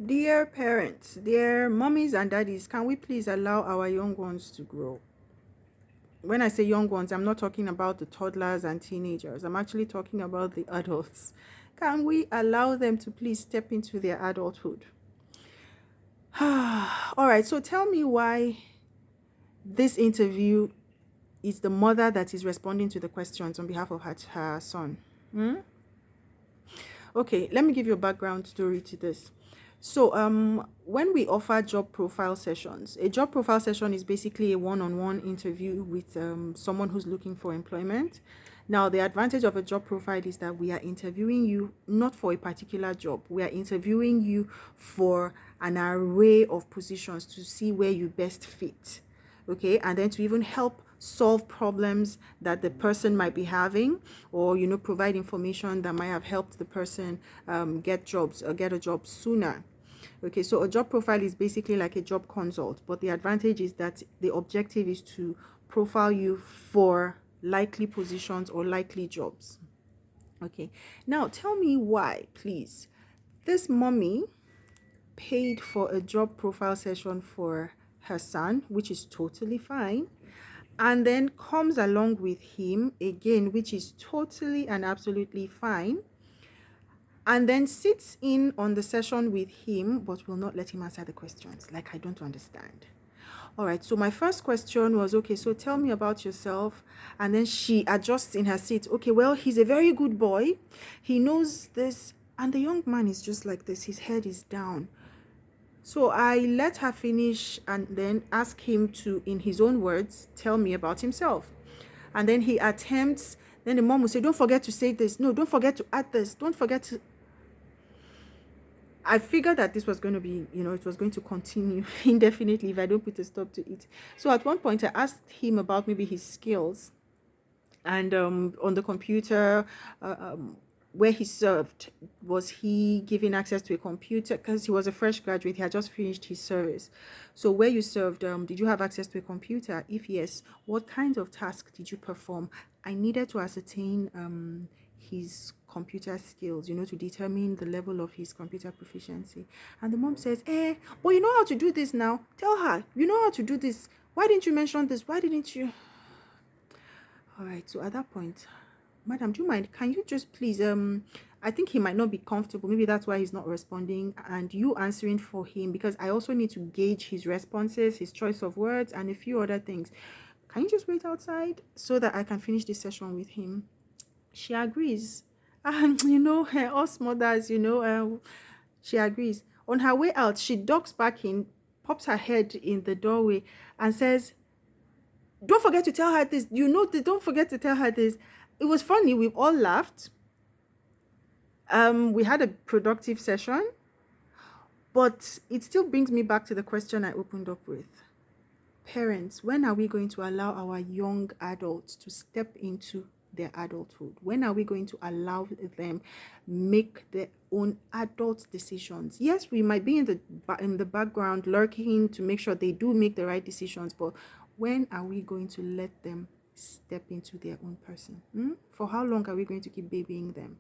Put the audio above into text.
Dear parents, dear mummies and daddies, can we please allow our young ones to grow? When I say young ones, I'm not talking about the toddlers and teenagers. I'm actually talking about the adults. Can we allow them to please step into their adulthood? All right, so tell me why this interview is the mother that is responding to the questions on behalf of her son. Okay, let me give you a background story to this. So, when we offer job profile sessions, a job profile session is basically a one-on-one interview with someone who's looking for employment. Now, the advantage of a job profile is that we are interviewing you not for a particular job. We are interviewing you for an array of positions to see where you best fit. Okay, and then to even help solve problems that the person might be having, or provide information that might have helped the person get jobs or get a job sooner. Okay, so a job profile is basically like a job consult, but the advantage is that the objective is to profile you for likely positions or likely jobs. Okay, now tell me why, please, this mommy paid for a job profile session for her son, which is totally fine, and then comes along with him again, which is totally and absolutely fine, and then sits in on the session with him but will not let him answer the questions. Like, I don't understand. All right, so my first question was, okay, so tell me about yourself. And then she adjusts in her seat. Okay, well, he's a very good boy, he knows this. And the young man is just like this, his head is down. So I let her finish and then ask him to, in his own words, tell me about himself. And then he attempts, then the mom will say, don't forget to say this. No, don't forget to add this. Don't forget to. I figured that this was going to be, it was going to continue indefinitely if I don't put a stop to it. So at one point I asked him about maybe his skills. And on the computer, where he served, was he given access to a computer? Because he was a fresh graduate, he had just finished his service. So where you served, did you have access to a computer? If yes, what kinds of tasks did you perform? I needed to ascertain his computer skills, to determine the level of his computer proficiency. And the mom says, but you know how to do this now. Tell her, you know how to do this. Why didn't you mention this? Why didn't you? All right, so at that point, madam, do you mind, can you just please, I think he might not be comfortable, maybe that's why he's not responding, and you answering for him, because I also need to gauge his responses, his choice of words, and a few other things. Can you just wait outside so that I can finish this session with him? She agrees. And us mothers, she agrees. On her way out, she ducks back in, pops her head in the doorway and says, don't forget to tell her this. Don't forget to tell her this. It was funny. We all laughed. We had a productive session, but it still brings me back to the question I opened up with. Parents, when are we going to allow our young adults to step into their adulthood? When are we going to allow them make their own adult decisions? Yes, we might be in the background lurking to make sure they do make the right decisions, but when are we going to let them step into their own person? For how long are we going to keep babying them?